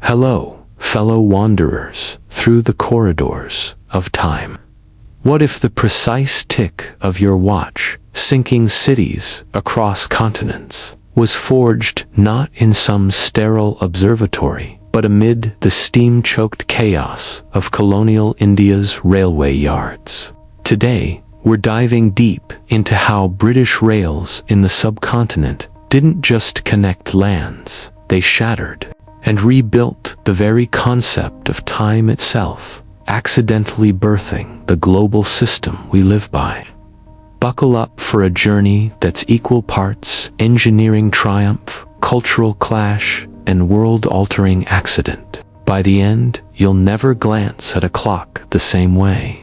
Hello, fellow wanderers through the corridors of time. What if the precise tick of your watch, sinking cities across continents, was forged not in some sterile observatory, but amid the steam-choked chaos of colonial India's railway yards? Today, we're diving deep into how British rails in the subcontinent didn't just connect lands, they shattered and rebuilt the very concept of time itself, accidentally birthing the global system we live by. Buckle up for a journey that's equal parts engineering triumph, cultural clash, and world-altering accident. By the end, you'll never glance at a clock the same way.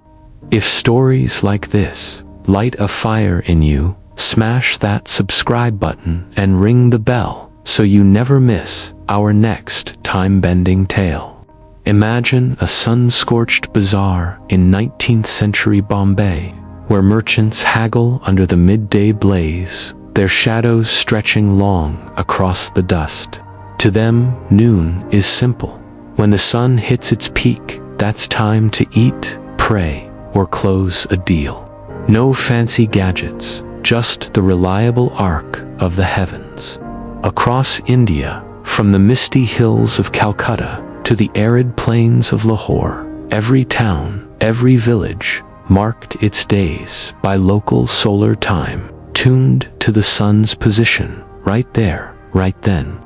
If stories like this light a fire in you, smash that subscribe button and ring the bell so you never miss our next time-bending tale. Imagine a sun-scorched bazaar in 19th century Bombay, where merchants haggle under the midday blaze, their shadows stretching long across the dust. To them, noon is simple. When the sun hits its peak, that's time to eat, pray, or close a deal. No fancy gadgets, just the reliable arc of the heavens. Across India, from the misty hills of Calcutta to the arid plains of Lahore, every town, every village, marked its days by local solar time, tuned to the sun's position, right there, right then.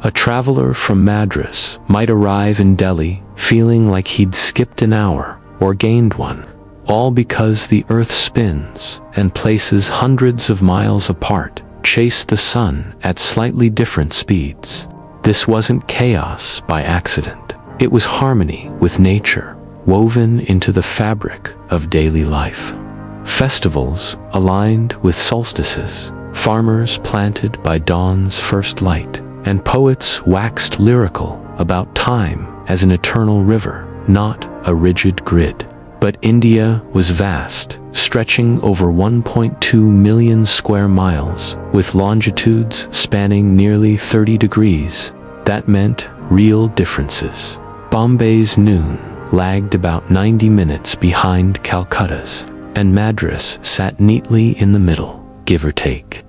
A traveler from Madras might arrive in Delhi feeling like he'd skipped an hour or gained one, all because the earth spins and places hundreds of miles apart chase the sun at slightly different speeds. This wasn't chaos by accident. It was harmony with nature, woven into the fabric of daily life. Festivals aligned with solstices, farmers planted by dawn's first light, and poets waxed lyrical about time as an eternal river, not a rigid grid. But India was vast, stretching over 1.2 million square miles, with longitudes spanning nearly 30 degrees. That meant real differences. Bombay's noon lagged about 90 minutes behind Calcutta's, and Madras sat neatly in the middle, give or take.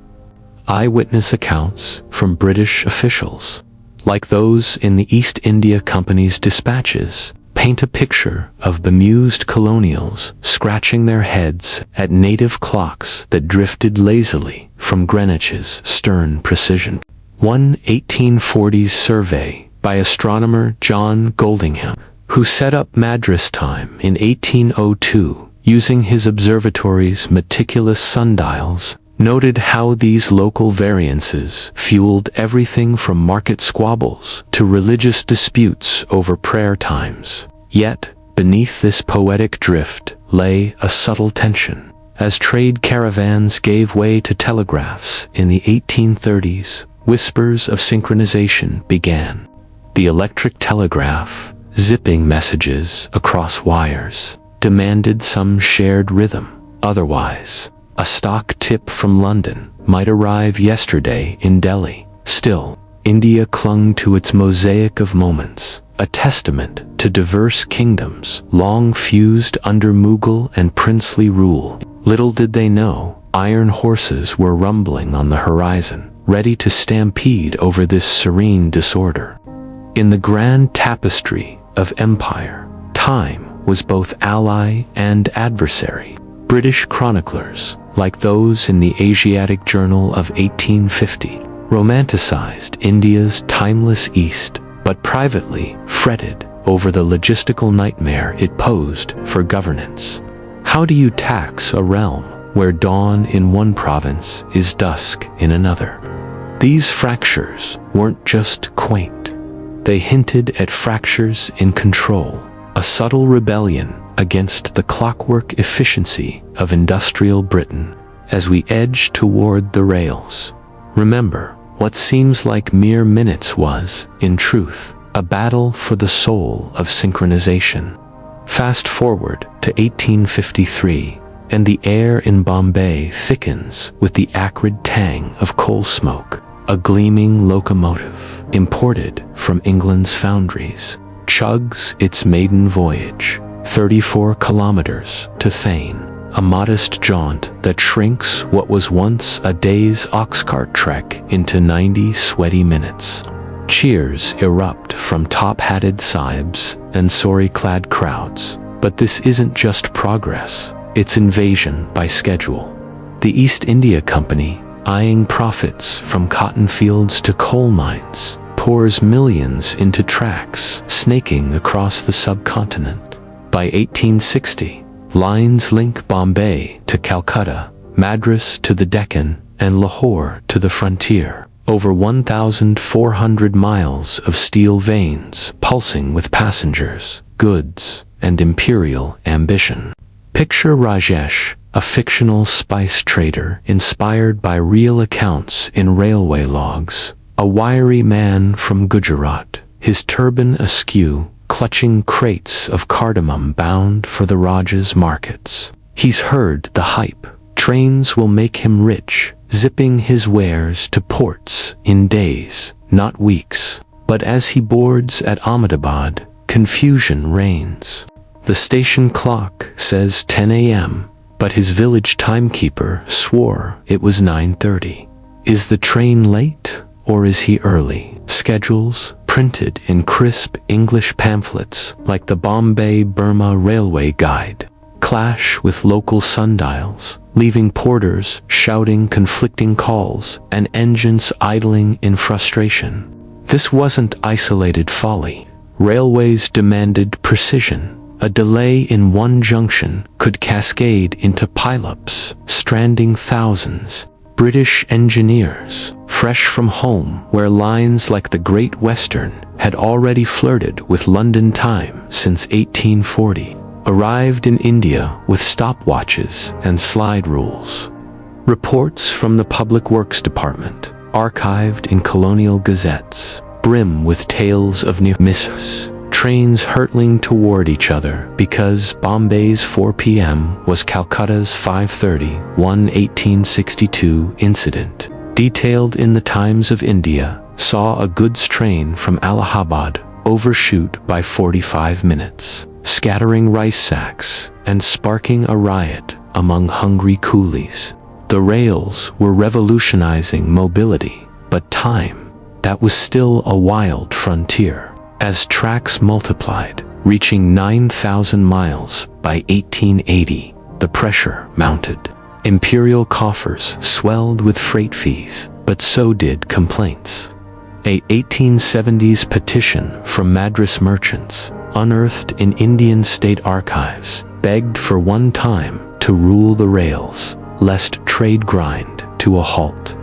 Eyewitness accounts from British officials, like those in the East India Company's dispatches, paint a picture of bemused colonials scratching their heads at native clocks that drifted lazily from Greenwich's stern precision. One 1840s survey by astronomer John Goldingham, who set up Madras time in 1802 using his observatory's meticulous sundials, noted how these local variances fueled everything from market squabbles to religious disputes over prayer times. Yet, beneath this poetic drift lay a subtle tension. As trade caravans gave way to telegraphs in the 1830s, whispers of synchronization began. The electric telegraph, zipping messages across wires, demanded some shared rhythm. Otherwise, a stock tip from London might arrive yesterday in Delhi. Still, India clung to its mosaic of moments, a testament to diverse kingdoms long fused under Mughal and princely rule. Little did they know, iron horses were rumbling on the horizon, ready to stampede over this serene disorder. In the grand tapestry of empire, time was both ally and adversary. British chroniclers, like those in the Asiatic Journal of 1850, romanticized India's timeless East, but privately fretted over the logistical nightmare it posed for governance. How do you tax a realm where dawn in one province is dusk in another? These fractures weren't just quaint. They hinted at fractures in control, a subtle rebellion against the clockwork efficiency of industrial Britain. As we edge toward the rails, remember, what seems like mere minutes was, in truth, a battle for the soul of synchronization. Fast forward to 1853, and the air in Bombay thickens with the acrid tang of coal smoke. a gleaming locomotive, imported from England's foundries, chugs its maiden voyage, 34 kilometers to Thane, a modest jaunt that shrinks what was once a day's oxcart trek into 90 sweaty minutes. Cheers erupt from top-hatted sahibs and sari-clad crowds, but this isn't just progress, it's invasion by schedule. The East India Company, eyeing profits from cotton fields to coal mines, pours millions into tracks snaking across the subcontinent. By 1860, lines link Bombay to Calcutta, Madras to the Deccan, and Lahore to the frontier. Over 1,400 miles of steel veins pulsing with passengers, goods, and imperial ambition. Picture Rajesh, a fictional spice trader inspired by real accounts in railway logs, a wiry man from Gujarat, his turban askew, clutching crates of cardamom bound for the Rajah's markets. He's heard the hype. Trains will make him rich, zipping his wares to ports in days, not weeks. But as he boards at Ahmedabad, confusion reigns. The station clock says 10 a.m., but his village timekeeper swore it was 9:30. Is the train late, or is he early? Schedules, printed in crisp English pamphlets like the Bombay-Burma Railway Guide, clash with local sundials, leaving porters shouting conflicting calls and engines idling in frustration. This wasn't isolated folly. Railways demanded precision. A delay in one junction could cascade into pileups, stranding thousands. British engineers, fresh from home where lines like the Great Western had already flirted with London time since 1840, arrived in India with stopwatches and slide rules. Reports from the Public Works Department, archived in Colonial gazettes, brim with tales of near misses, trains hurtling toward each other because Bombay's 4 p.m. was Calcutta's 5:30, 1862 incident, detailed in the Times of India, saw a goods train from Allahabad overshoot by 45 minutes, scattering rice sacks and sparking a riot among hungry coolies. The rails were revolutionizing mobility, but time, that was still a wild frontier. As tracks multiplied, reaching 9,000 miles by 1880, the pressure mounted. Imperial coffers swelled with freight fees, but so did complaints. A 1870s petition from Madras merchants, unearthed in Indian state archives, begged for one time to rule the rails, lest trade grind to a halt.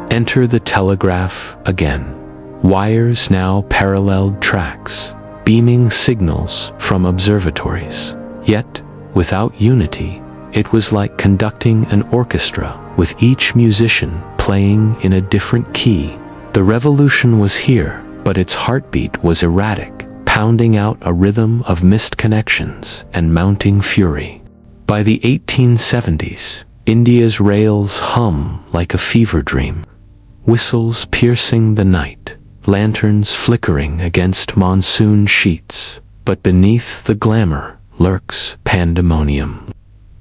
Enter the telegraph again. Wires now paralleled tracks, beaming signals from observatories. Yet, without unity, it was like conducting an orchestra with each musician playing in a different key. The revolution was here, but its heartbeat was erratic, pounding out a rhythm of missed connections and mounting fury. By the 1870s, India's rails hum like a fever dream. Whistles piercing the night, lanterns flickering against monsoon sheets, but beneath the glamour lurks pandemonium.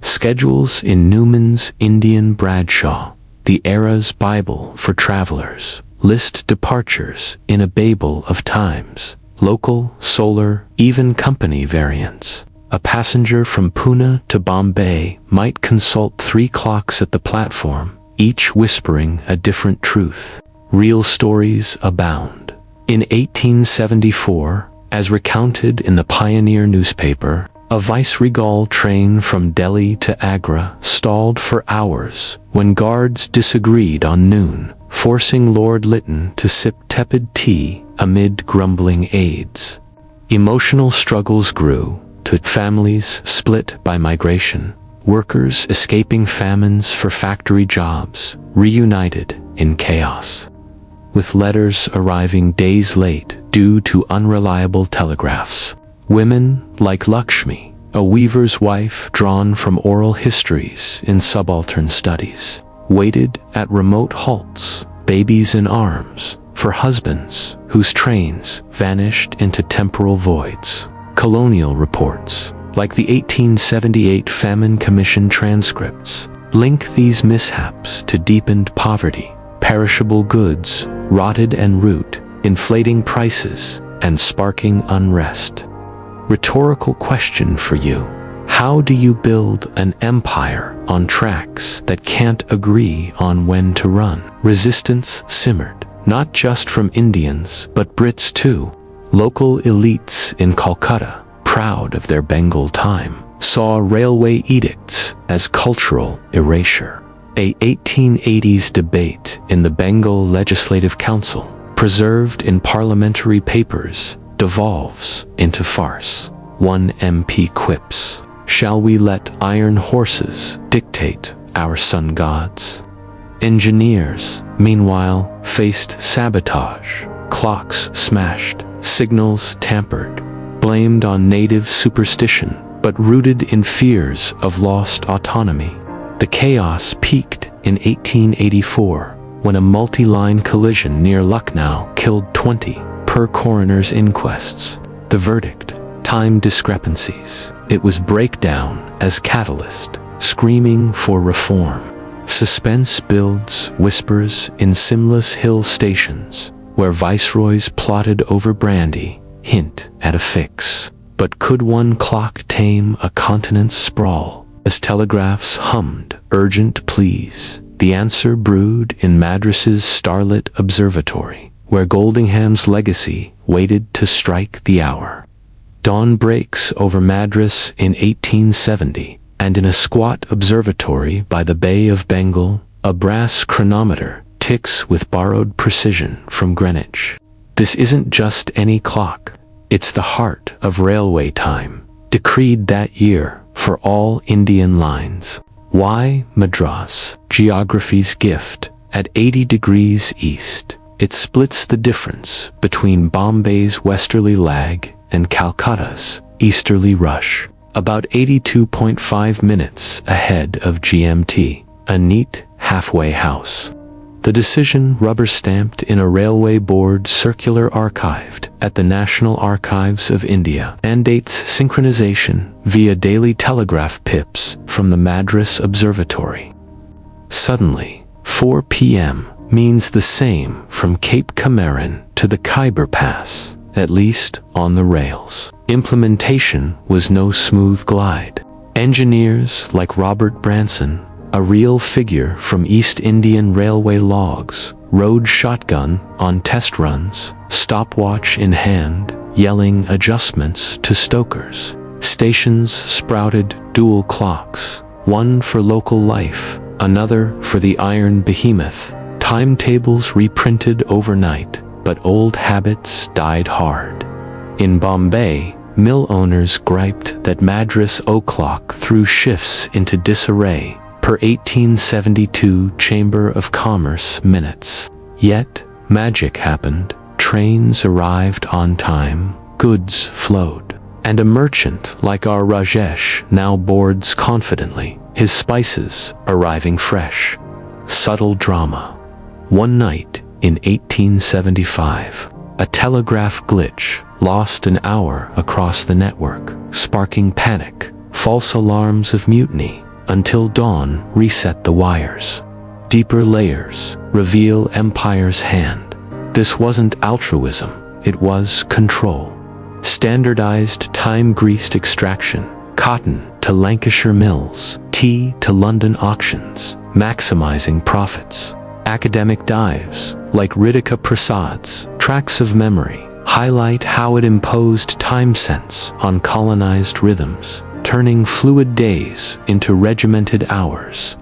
Schedules in Newman's Indian Bradshaw, the era's Bible for travelers, list departures in a babel of times, local, solar, even company variants. A passenger from Pune to Bombay might consult 3 clocks at the platform, each whispering a different truth. Real stories abound. In 1874, as recounted in the Pioneer newspaper, a viceregal train from Delhi to Agra stalled for hours when guards disagreed on noon, forcing Lord Lytton to sip tepid tea amid grumbling aides. Emotional struggles grew, to families split by migration, workers escaping famines for factory jobs, reunited in chaos. With letters arriving days late due to unreliable telegraphs. Women like Lakshmi, a weaver's wife drawn from oral histories in subaltern studies, waited at remote halts, babies in arms, for husbands whose trains vanished into temporal voids. Colonial reports, like the 1878 Famine Commission transcripts, link these mishaps to deepened poverty, perishable goods, rotted en route, inflating prices, and sparking unrest. Rhetorical question for you: how do you build an empire on tracks that can't agree on when to run? Resistance simmered, not just from Indians, but Brits too. Local elites in Calcutta, proud of their Bengal time, saw railway edicts as cultural erasure. A 1880s debate in the Bengal Legislative Council, preserved in parliamentary papers, devolves into farce. One MP quips, "Shall we let iron horses dictate our sun gods?" Engineers, meanwhile, faced sabotage, clocks smashed, signals tampered, blamed on native superstition, but rooted in fears of lost autonomy. The chaos peaked in 1884, when a multi-line collision near Lucknow killed 20, per coroner's inquests. The verdict: time discrepancies. It was breakdown as catalyst, screaming for reform. Suspense builds, whispers in Simla's hill stations, where viceroys plotted over brandy, hint at a fix. But could one clock tame a continent's sprawl? As telegraphs hummed urgent pleas, the answer brewed in Madras's starlit observatory, where Goldingham's legacy waited to strike the hour. Dawn breaks over Madras in 1870, and in a squat observatory by the Bay of Bengal, a brass chronometer ticks with borrowed precision from Greenwich. This isn't just any clock. It's the heart of railway time, decreed that year for all Indian lines. Why Madras, geography's gift, at 80 degrees east? It splits the difference between Bombay's westerly lag and Calcutta's easterly rush, about 82.5 minutes ahead of GMT, a neat halfway house. The decision, rubber-stamped in a railway board circular archived at the National Archives of India, mandates synchronization via Daily Telegraph pips from the Madras Observatory. Suddenly, 4 p.m. means the same from Cape Comorin to the Khyber Pass, at least on the rails. Implementation was no smooth glide. Engineers like Robert Branson, a real figure from East Indian Railway logs, rode shotgun on test runs, stopwatch in hand, yelling adjustments to stokers. Stations sprouted dual clocks, one for local life, another for the iron behemoth. Timetables reprinted overnight, but old habits died hard. In Bombay, mill owners griped that Madras o'clock threw shifts into disarray per 1872 Chamber of Commerce minutes. Yet, magic happened. Trains arrived on time, goods flowed. And a merchant like our Rajesh now boards confidently, his spices arriving fresh. Subtle drama. One night in 1875, a telegraph glitch lost an hour across the network, sparking panic, false alarms of mutiny, until dawn reset the wires. Deeper layers reveal empire's hand. This wasn't altruism, it was control. Standardized time-greased extraction, cotton to Lancashire mills, tea to London auctions, maximizing profits. Academic dives, like Ritika Prasad's Tracks of Memory, highlight how it imposed time sense on colonized rhythms, turning fluid days into regimented hours.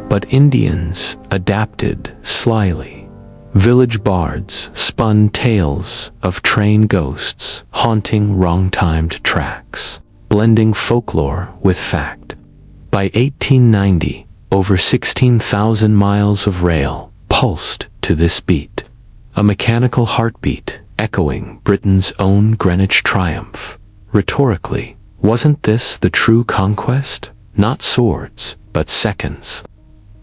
But Indians adapted slyly. Village bards spun tales of train ghosts haunting wrong-timed tracks, blending folklore with fact. By 1890, over 16,000 miles of rail pulsed to this beat, a mechanical heartbeat echoing Britain's own Greenwich triumph. Rhetorically, wasn't this the true conquest? Not swords, but seconds.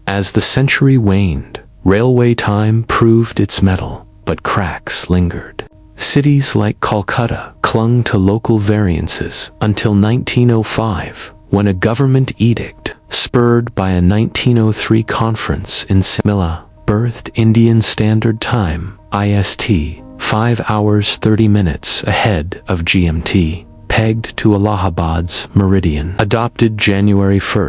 As the century waned, Railway time proved its mettle, but cracks lingered. Cities like Calcutta clung to local variances until 1905, when a government edict, spurred by a 1903 conference in Simla, birthed Indian Standard Time, IST, 5 hours 30 minutes ahead of GMT, pegged to Allahabad's meridian. Adopted January 1,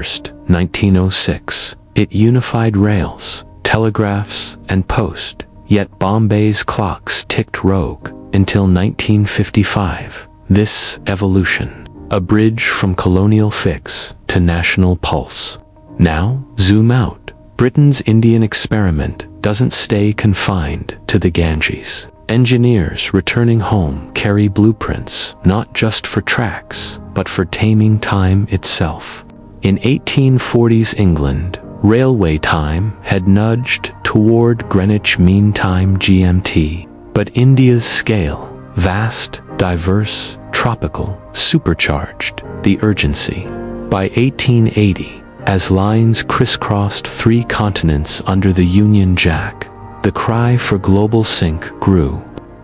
1906, it unified rails, telegraphs, and post, yet Bombay's clocks ticked rogue until 1955. This evolution, a bridge from colonial fix to national pulse. Now, zoom out. Britain's Indian experiment doesn't stay confined to the Ganges. Engineers returning home carry blueprints not just for tracks, but for taming time itself. In 1840s England, railway time had nudged toward Greenwich Mean Time GMT, but India's scale, vast, diverse, tropical, supercharged the urgency. By 1880, as lines crisscrossed 3 continents under the Union Jack, the cry for global sync grew.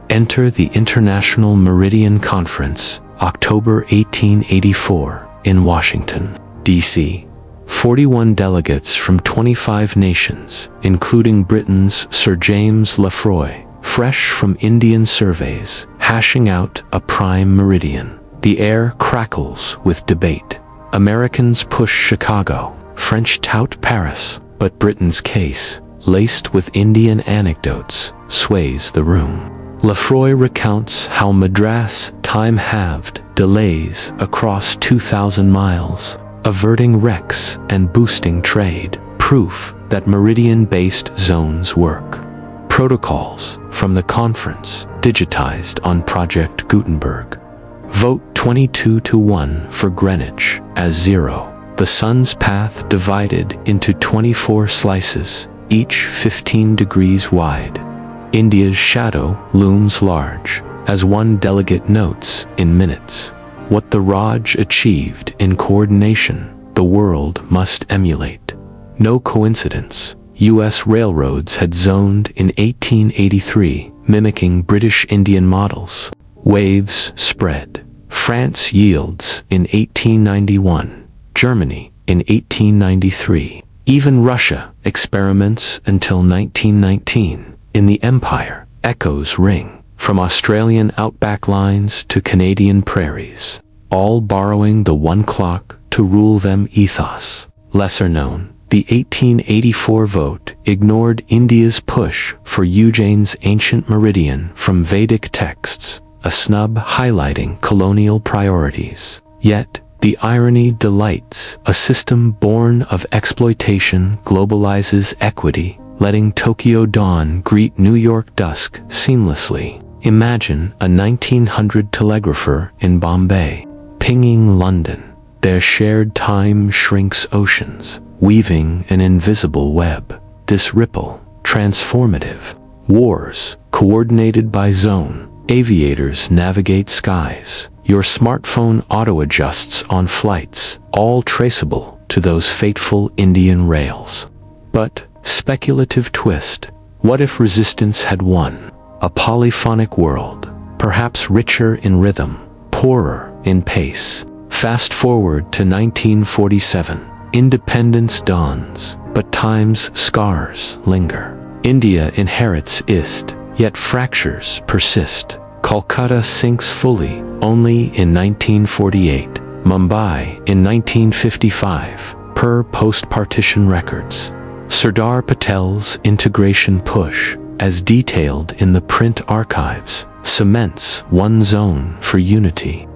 Enter the International Meridian Conference, October 1884, in Washington, D.C. 41 delegates from 25 nations, including Britain's Sir James Lefroy, fresh from Indian surveys, hashing out a prime meridian. The air crackles with debate. Americans push Chicago, French tout Paris, but Britain's case, laced with Indian anecdotes, sways the room. Lefroy recounts how Madras time halved delays across 2,000 miles, averting wrecks and boosting trade, proof that meridian-based zones work. Protocols from the conference digitized on Project Gutenberg. Vote 22-1 for Greenwich as 0. The sun's path divided into 24 slices, each 15 degrees wide. India's shadow looms large, as one delegate notes in minutes. What the Raj achieved in coordination, the world must emulate. No coincidence. U.S. railroads had zoned in 1883, mimicking British Indian models. Waves spread. France yields in 1891, Germany in 1893. Even Russia experiments until 1919. In the empire, echoes ring, from Australian outback lines to Canadian prairies, all borrowing the one clock to rule them ethos. Lesser known, the 1884 vote ignored India's push for Ujjain's ancient meridian from Vedic texts, a snub highlighting colonial priorities. Yet, the irony delights. A system born of exploitation globalizes equity, letting Tokyo dawn greet New York dusk seamlessly. Imagine a 1900 telegrapher in Bombay, pinging London. Their shared time shrinks oceans, weaving an invisible web. This ripple, transformative. Wars, coordinated by zone. Aviators navigate skies. Your smartphone auto-adjusts on flights, all traceable to those fateful Indian rails. But, speculative twist, what if resistance had won? A polyphonic world, perhaps richer in rhythm, poorer in pace. Fast forward to 1947. Independence dawns, but time's scars linger. India inherits East, yet fractures persist. Calcutta sinks fully only in 1948. Mumbai in 1955, per post-partition records. Sardar Patel's integration push, as detailed in the print archives, cements one zone for unity.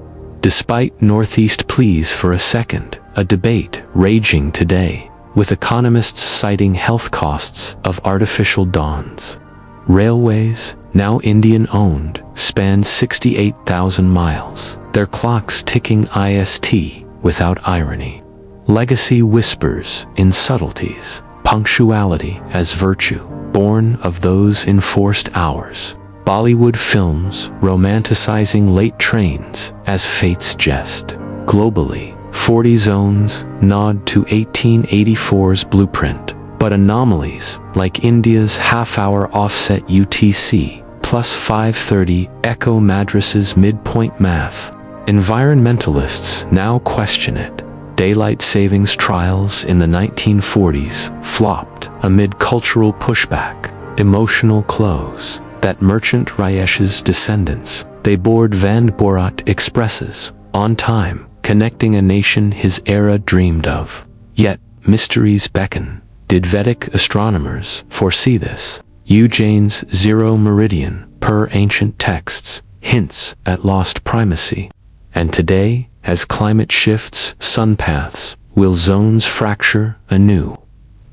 Despite Northeast pleas for a second, a debate raging today, with economists citing health costs of artificial dawns. Railways, now Indian-owned, span 68,000 miles, their clocks ticking IST without irony. Legacy whispers in subtleties, punctuality as virtue, born of those enforced hours. Bollywood films romanticizing late trains as fate's jest. Globally, 40 zones nod to 1884's blueprint, But anomalies, like India's half-hour offset UTC, plus 5:30 Echo Madras's midpoint math, environmentalists now question it. Daylight savings trials in the 1940s flopped amid cultural pushback. Emotional close. That merchant Rayesh's descendants, they board Van Borat expresses, on time, connecting a nation his era dreamed of. Yet, mysteries beckon. Did Vedic astronomers foresee this? Ujjain's zero meridian, per ancient texts, hints at lost primacy. And today, as climate shifts sun paths, will zones fracture anew?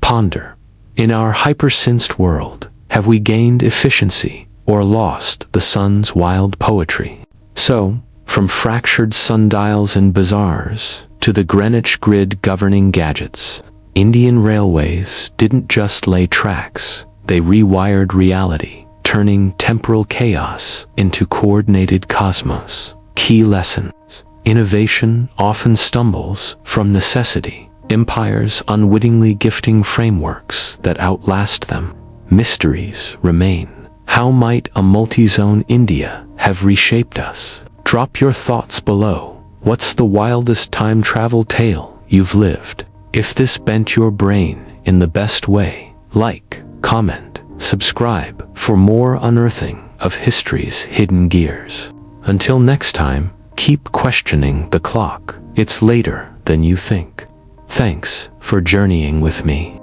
Ponder. In our hypersensed world, have we gained efficiency or lost the sun's wild poetry? So, from fractured sundials and bazaars to the Greenwich grid governing gadgets, Indian railways didn't just lay tracks, they rewired reality, turning temporal chaos into coordinated cosmos. Key lessons. Innovation often stumbles from necessity, empires unwittingly gifting frameworks that outlast them. Mysteries remain. How might a multi-zone India have reshaped us? Drop your thoughts below. What's the wildest time travel tale you've lived? If this bent your brain in the best way, like, comment, subscribe for more unearthing of history's hidden gears. Until next time, keep questioning the clock. It's later than you think. Thanks for journeying with me.